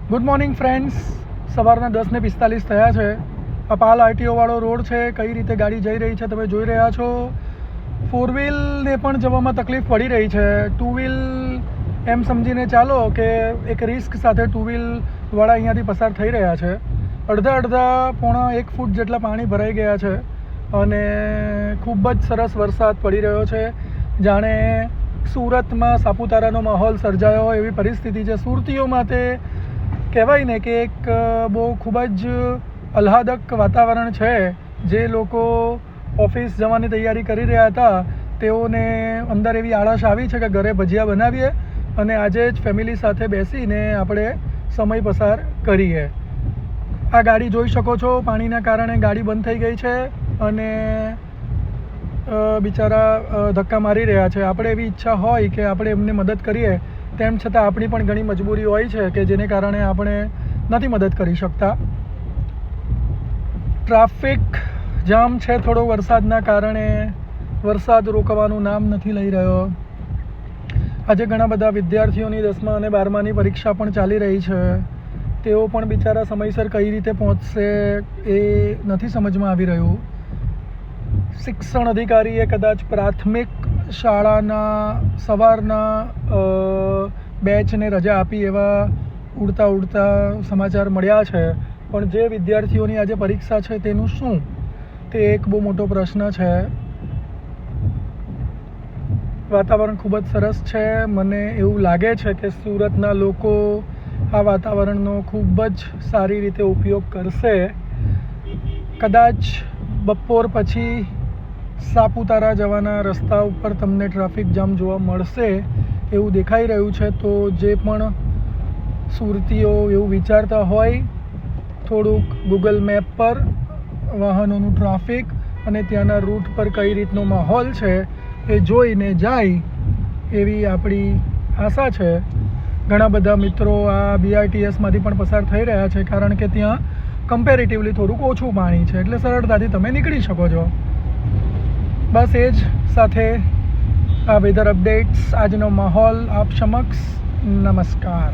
Good morning friends, સવારના 10:45 થયા છે. આ પાલ આરટીઓ વાળો રોડ છે. કઈ રીતે ગાડી જઈ રહી છે તમે જોઈ રહ્યા છો. 4 વ્હીલને પણ જવામાં તકલીફ પડી રહી છે. 2 વ્હીલ એમ સમજીને ચાલો કે એક રિસ્ક સાથે 2 વ્હીલવાળા અહીંયાથી પસાર થઈ રહ્યા છે. અડધા પોણા 1 ફૂટ જેટલા પાણી ભરાઈ ગયા છે અને ખૂબ જ સરસ વરસાદ પડી રહ્યો છે. જાણે સુરતમાં સાપુતારાનો માહોલ સર્જાયો હોય એવી પરિસ્થિતિ છે. સુરતીઓ માટે કહેવાય ને કે એક બહુ ખૂબ જ આહ્લાદક વાતાવરણ છે. જે લોકો ઓફિસ જવાની તૈયારી કરી રહ્યા હતા તેઓને અંદર એવી આળસ આવી છે કે ઘરે ભજીયા બનાવીએ અને આજે જ ફેમિલી સાથે બેસીને આપણે સમય પસાર કરીએ. આ ગાડી જોઈ શકો છો, પાણીના કારણે ગાડી બંધ થઈ ગઈ છે અને બિચારા ધક્કા મારી રહ્યા છે. આપણે એવી ઈચ્છા હોય કે આપણે એમને મદદ કરીએ, તેમ છતાં આપણી પણ ઘણી મજબૂરી હોય છે કે જેને કારણે આપણે નથી મદદ કરી શકતા. ટ્રાફિક જામ છે થોડો વરસાદના કારણે. વરસાદ રોકવાનું નામ નથી લઈ રહ્યો. આજે ઘણા બધા વિદ્યાર્થીઓની 10મા અને 12માની પરીક્ષા પણ ચાલી રહી છે. તેઓ પણ બિચારા સમયસર કઈ રીતે પહોંચશે એ નથી સમજમાં આવી રહ્યું. શિક્ષણ અધિકારીએ કદાચ પ્રાથમિક શાળાના સવારના બેચને રજા આપી એવા ઉડતા સમાચાર મળ્યા છે. પણ જે વિદ્યાર્થીઓની આજે પરીક્ષા છે તેનું શું, તે એક બહુ મોટો પ્રશ્ન છે. વાતાવરણ ખૂબ જ સરસ છે. મને એવું લાગે છે કે સુરતના લોકો આ વાતાવરણનો ખૂબ જ સારી રીતે ઉપયોગ કરશે. કદાચ બપોર પછી સાપુતારા જવાના રસ્તા ઉપર તમને ટ્રાફિક જામ જોવા મળશે એવું દેખાઈ રહ્યું છે. તો જે પણ સુરતીઓ એવું વિચારતા હોય, થોડુંક ગૂગલ મેપ પર વાહનોનું ટ્રાફિક અને ત્યાંના રૂટ પર કઈ રીતનો માહોલ છે એ જોઈને જાય એવી આપણી આશા છે. ઘણા બધા મિત્રો આ BRTSમાંથી પણ પસાર થઈ રહ્યા છે, કારણ કે ત્યાં કમ્પેરેટિવલી થોડુંક ઓછું પાણી છે, એટલે સરળતાથી તમે નીકળી શકો છો. બસ એ જ સાથે આ વેધર અપડેટ્સ, આજનો માહોલ આપ સમક્ષ. નમસ્કાર.